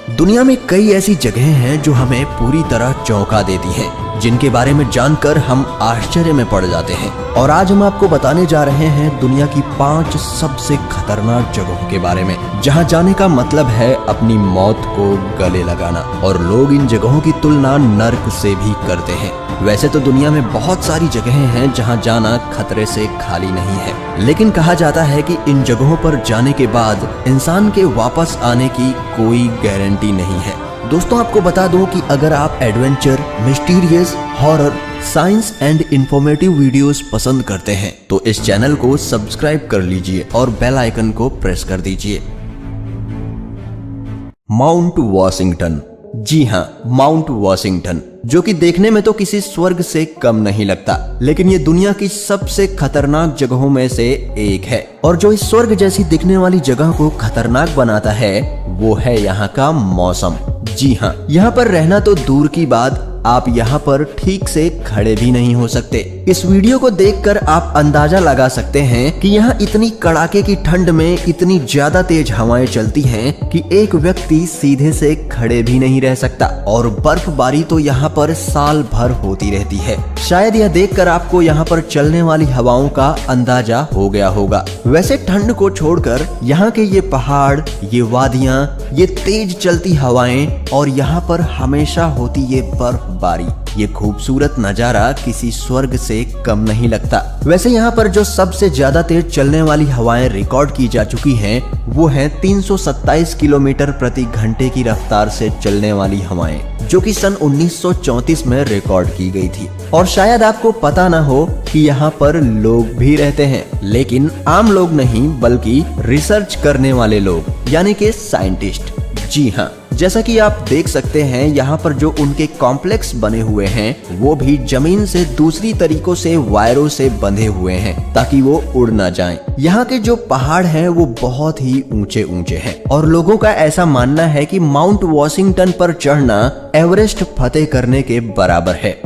दुनिया में कई ऐसी जगहें हैं जो हमें पूरी तरह चौंका देती हैं, जिनके बारे में जानकर हम आश्चर्य में पड़ जाते हैं। और आज हम आपको बताने जा रहे हैं दुनिया की 5 सबसे खतरनाक जगहों के बारे में, जहां जाने का मतलब है अपनी मौत को गले लगाना। और लोग इन जगहों की तुलना नर्क से भी करते हैं। वैसे तो दुनिया में बहुत सारी जगहें हैं जहां जाना खतरे से खाली नहीं है, लेकिन कहा जाता है कि इन जगहों पर जाने के बाद इंसान के वापस आने की कोई गारंटी नहीं है। दोस्तों, आपको बता दूं कि अगर आप adventure, mysterious, horror, science and informative videos पसंद करते हैं तो इस चैनल को सब्सक्राइब कर लीजिए और बेल आइकन को प्रेस कर दीजिए। Mount Washington. जी हाँ, माउंट वॉशिंगटन, जो कि देखने में तो किसी स्वर्ग से कम नहीं लगता, लेकिन ये दुनिया की सबसे खतरनाक जगहों में से एक है। और जो इस स्वर्ग जैसी दिखने वाली जगह को खतरनाक बनाता है वो है यहाँ का मौसम। जी हाँ, यहाँ पर रहना तो दूर की बात, आप यहाँ पर ठीक से खड़े भी नहीं हो सकते। इस वीडियो को देखकर आप अंदाजा लगा सकते हैं कि यहाँ इतनी कड़ाके की ठंड में इतनी ज्यादा तेज हवाएं चलती हैं कि एक व्यक्ति सीधे से खड़े भी नहीं रह सकता। और बर्फबारी तो यहाँ पर साल भर होती रहती है। शायद यह देखकर आपको यहाँ पर चलने वाली हवाओं का अंदाजा हो गया होगा। वैसे ठंड को छोड़कर यहाँ के ये पहाड़, ये वादियाँ, ये तेज चलती हवाएं और यहाँ पर हमेशा होती ये बर्फबारी, ये खूबसूरत नजारा किसी स्वर्ग से कम नहीं लगता। वैसे यहाँ पर जो सबसे ज्यादा तेज चलने वाली हवाएं रिकॉर्ड की जा चुकी हैं वो हैं 327 किलोमीटर प्रति घंटे की रफ्तार से चलने वाली हवाएं, जो कि सन 1934 में रिकॉर्ड की गई थी। और शायद आपको पता ना हो कि यहाँ पर लोग भी रहते हैं, लेकिन आम लोग नहीं बल्कि रिसर्च करने वाले लोग, यानी कि साइंटिस्ट। जी हाँ, जैसा कि आप देख सकते हैं यहाँ पर जो उनके कॉम्प्लेक्स बने हुए हैं वो भी जमीन से दूसरी तरीकों से वायरों से बंधे हुए हैं ताकि वो उड़ ना जाएं। यहाँ के जो पहाड़ हैं वो बहुत ही ऊंचे ऊंचे हैं और लोगों का ऐसा मानना है कि माउंट वॉशिंगटन पर चढ़ना एवरेस्ट फतेह करने के बराबर है।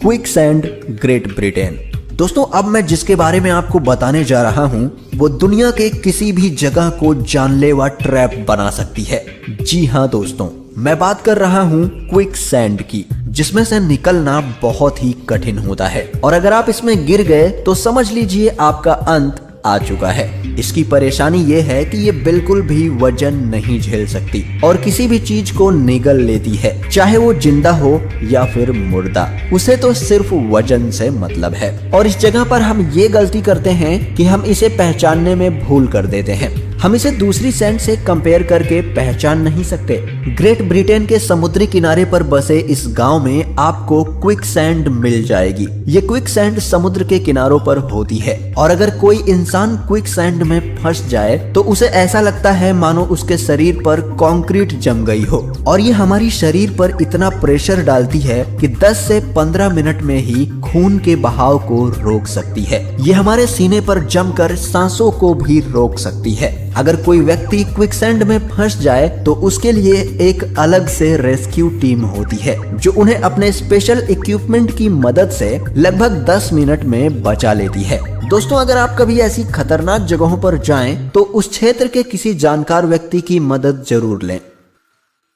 Quicksand, great Britain. दोस्तों, अब मैं जिसके बारे में आपको बताने जा रहा हूँ वो दुनिया के किसी भी जगह को जानलेवा ट्रैप बना सकती है। जी हाँ दोस्तों, मैं बात कर रहा हूँ क्विकसैंड की, जिसमें से निकलना बहुत ही कठिन होता है। और अगर आप इसमें गिर गए तो समझ लीजिए आपका अंत आ चुका है। इसकी परेशानी ये है कि ये बिल्कुल भी वजन नहीं झेल सकती और किसी भी चीज को निगल लेती है, चाहे वो जिंदा हो या फिर मुर्दा। उसे तो सिर्फ वजन से मतलब है। और इस जगह पर हम ये गलती करते हैं कि हम इसे पहचानने में भूल कर देते हैं। हम इसे दूसरी सैंड से कंपेयर करके पहचान नहीं सकते। ग्रेट ब्रिटेन के समुद्री किनारे पर बसे इस गांव में आपको क्विकसैंड मिल जाएगी। ये क्विकसैंड समुद्र के किनारों पर होती है और अगर कोई इंसान क्विकसैंड में फंस जाए तो उसे ऐसा लगता है मानो उसके शरीर पर कंक्रीट जम गई हो। और ये हमारी शरीर पर इतना प्रेशर डालती है कि 10 से 15 मिनट में ही खून के बहाव को रोक सकती है। ये हमारे सीने पर जमकर सांसों को भी रोक सकती है। अगर कोई व्यक्ति क्विकसैंड में फंस जाए तो उसके लिए एक अलग से रेस्क्यू टीम होती है जो उन्हें अपने स्पेशल इक्विपमेंट की मदद से लगभग 10 मिनट में बचा लेती है। दोस्तों, अगर आप कभी ऐसी खतरनाक जगहों पर जाएं तो उस क्षेत्र के किसी जानकार व्यक्ति की मदद जरूर लें।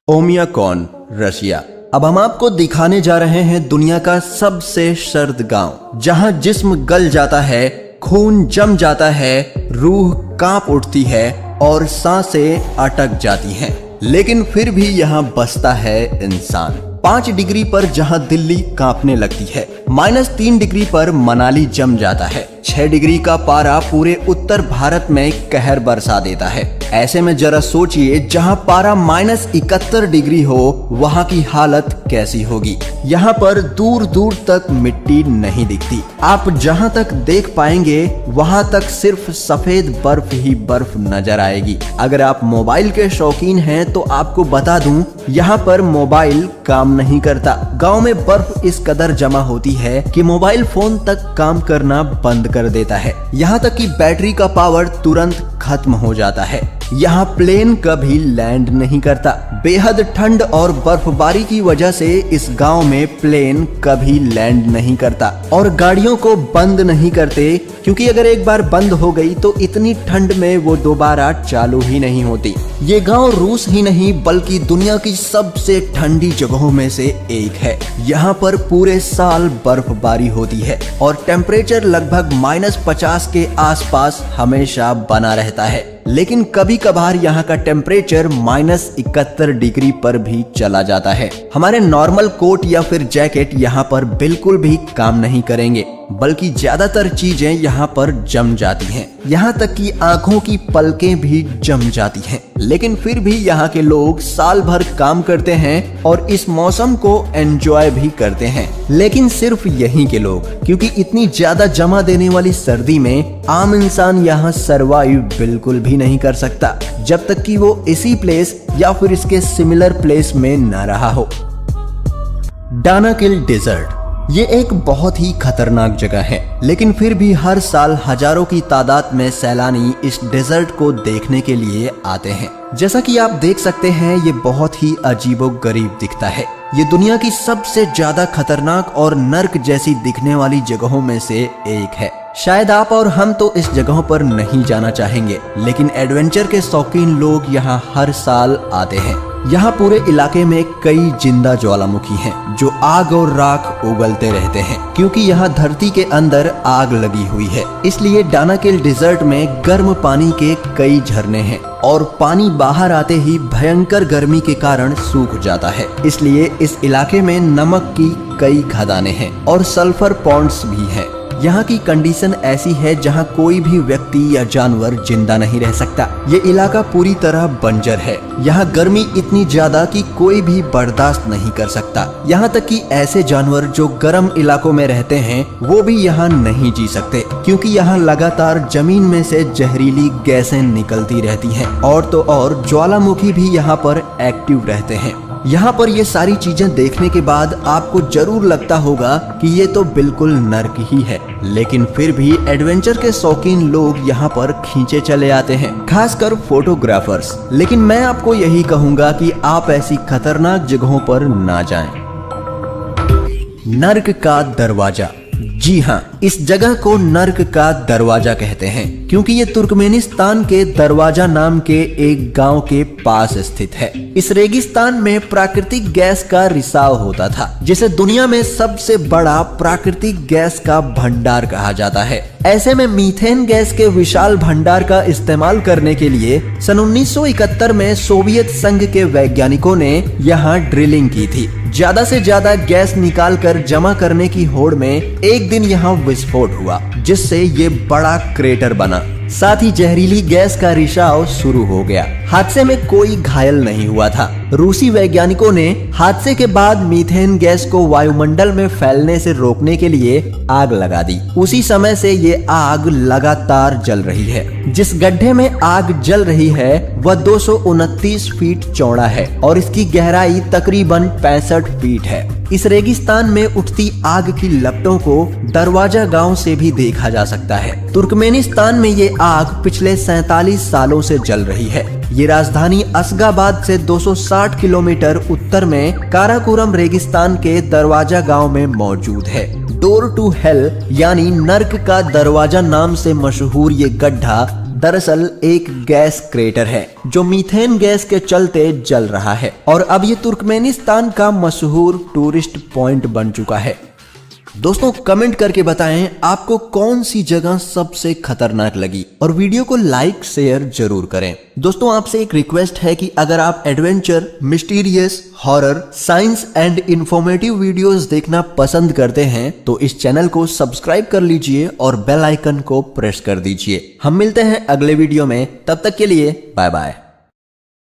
ओमियाकॉन, रशिया। अब हम आपको दिखाने जा रहे हैं दुनिया का सबसे सर्द गांव, जहां जिस्म गल जाता है, खून जम जाता है, रूह कांप उठती है और सांसें अटक जाती हैं, लेकिन फिर भी यहाँ बसता है इंसान। 5 डिग्री पर जहां दिल्ली कांपने लगती है, -3 डिग्री पर मनाली जम जाता है, 6 डिग्री का पारा पूरे उत्तर भारत में कहर बरसा देता है। ऐसे में जरा सोचिए, जहां पारा -71 डिग्री हो वहां की हालत कैसी होगी। यहाँ पर दूर दूर तक मिट्टी नहीं दिखती। आप जहां तक देख पाएंगे वहां तक सिर्फ सफेद बर्फ ही बर्फ नजर आएगी। अगर आप मोबाइल के शौकीन हैं तो आपको बता दूं, यहाँ पर मोबाइल काम नहीं करता। गांव में बर्फ इस कदर जमा होती है कि मोबाइल फोन तक काम करना बंद कर देता है। यहाँ तक कि बैटरी का पावर तुरंत खत्म हो जाता है। यहाँ प्लेन कभी लैंड नहीं करता। बेहद ठंड और बर्फबारी की वजह से इस गांव में प्लेन कभी लैंड नहीं करता और गाड़ियों को बंद नहीं करते, क्योंकि अगर एक बार बंद हो गई तो इतनी ठंड में वो दोबारा चालू ही नहीं होती। ये गांव रूस ही नहीं बल्कि दुनिया की सबसे ठंडी जगहों में से एक है। यहाँ पर पूरे साल बर्फबारी होती है और टेम्परेचर लगभग -50 के आसपास हमेशा बना रहता है, लेकिन कभी कभार यहाँ का टेम्परेचर -71 डिग्री पर भी चला जाता है। हमारे नॉर्मल कोट या फिर जैकेट यहाँ पर बिल्कुल भी काम नहीं करेंगे, बल्कि ज्यादातर चीजें यहाँ पर जम जाती हैं। यहाँ तक कि आंखों की पलकें भी जम जाती हैं, लेकिन फिर भी यहाँ के लोग साल भर काम करते हैं और इस मौसम को एंजॉय भी करते हैं। लेकिन सिर्फ यहीं के लोग, क्योंकि इतनी ज्यादा जमा देने वाली सर्दी में आम इंसान यहाँ सरवाइव बिल्कुल भी नहीं कर सकता, जब तक कि वो इसी प्लेस या फिर इसके सिमिलर प्लेस में न रहा हो। डानाकिल डेजर्ट ये एक बहुत ही खतरनाक जगह है, लेकिन फिर भी हर साल हजारों की तादाद में सैलानी इस डेजर्ट को देखने के लिए आते हैं। जैसा कि आप देख सकते हैं, ये बहुत ही अजीबोगरीब दिखता है। ये दुनिया की सबसे ज्यादा खतरनाक और नर्क जैसी दिखने वाली जगहों में से एक है। शायद आप और हम तो इस जगहों पर नहीं जाना चाहेंगे, लेकिन एडवेंचर के शौकीन लोग यहाँ हर साल आते हैं। यहाँ पूरे इलाके में कई जिंदा ज्वालामुखी हैं जो आग और राख उगलते रहते हैं, क्योंकि यहाँ धरती के अंदर आग लगी हुई है। इसलिए डानाकिल डेजर्ट में गर्म पानी के कई झरने हैं और पानी बाहर आते ही भयंकर गर्मी के कारण सूख जाता है। इसलिए इस इलाके में नमक की कई खदानें हैं और सल्फर पॉन्ड्स भी हैं। यहाँ की कंडीशन ऐसी है जहाँ कोई भी व्यक्ति या जानवर जिंदा नहीं रह सकता। ये इलाका पूरी तरह बंजर है। यहाँ गर्मी इतनी ज्यादा कि कोई भी बर्दाश्त नहीं कर सकता। यहाँ तक कि ऐसे जानवर जो गर्म इलाकों में रहते हैं वो भी यहाँ नहीं जी सकते, क्योंकि यहाँ लगातार जमीन में से जहरीली गैसें निकलती रहती हैं। और तो और ज्वालामुखी भी यहाँ पर एक्टिव रहते हैं। यहाँ पर ये सारी चीजें देखने के बाद आपको जरूर लगता होगा कि ये तो बिल्कुल नर्क ही है, लेकिन फिर भी एडवेंचर के शौकीन लोग यहाँ पर खींचे चले आते हैं, खासकर फोटोग्राफर्स। लेकिन मैं आपको यही कहूँगा कि आप ऐसी खतरनाक जगहों पर ना जाएं। नर्क का दरवाजा। जी हाँ, इस जगह को नर्क का दरवाजा कहते हैं, क्योंकि ये तुर्कमेनिस्तान के दरवाजा नाम के एक गांव के पास स्थित है। इस रेगिस्तान में प्राकृतिक गैस का रिसाव होता था, जिसे दुनिया में सबसे बड़ा प्राकृतिक गैस का भंडार कहा जाता है। ऐसे में मीथेन गैस के विशाल भंडार का इस्तेमाल करने के लिए सन 1971 में सोवियत संघ के वैज्ञानिकों ने यहाँ ड्रिलिंग की थी। ज्यादा से ज्यादा गैस निकाल कर जमा करने की होड़ में एक दिन यहाँ विस्फोट हुआ, जिससे ये बड़ा क्रेटर बना। साथ ही जहरीली गैस का रिसाव शुरू हो गया। हादसे में कोई घायल नहीं हुआ था। रूसी वैज्ञानिकों ने हादसे के बाद मीथेन गैस को वायुमंडल में फैलने से रोकने के लिए आग लगा दी। उसी समय से ये आग लगातार जल रही है। जिस गड्ढे में आग जल रही है वह 229 फीट चौड़ा है और इसकी गहराई तकरीबन 65 फीट है। इस रेगिस्तान में उठती आग की लपटों को दरवाजा गांव से भी देखा जा सकता है। तुर्कमेनिस्तान में ये आग पिछले 47 सालों से जल रही है। ये राजधानी असगाबाद से 260 किलोमीटर उत्तर में काराकोरम रेगिस्तान के दरवाजा गांव में मौजूद है। डोर टू हेल यानी नर्क का दरवाजा नाम से मशहूर ये गड्ढा दरअसल एक गैस क्रेटर है जो मीथेन गैस के चलते जल रहा है और अब ये तुर्कमेनिस्तान का मशहूर टूरिस्ट पॉइंट बन चुका है। दोस्तों कमेंट करके बताएं आपको कौन सी जगह सबसे खतरनाक लगी और वीडियो को लाइक शेयर जरूर करें। दोस्तों आपसे एक रिक्वेस्ट है कि अगर आप adventure, mysterious, horror, science and informative videos देखना पसंद करते हैं तो इस चैनल को सब्सक्राइब कर लीजिए और बेल आइकन को प्रेस कर दीजिए। हम मिलते हैं अगले वीडियो में, तब तक के लिए बाय बाय।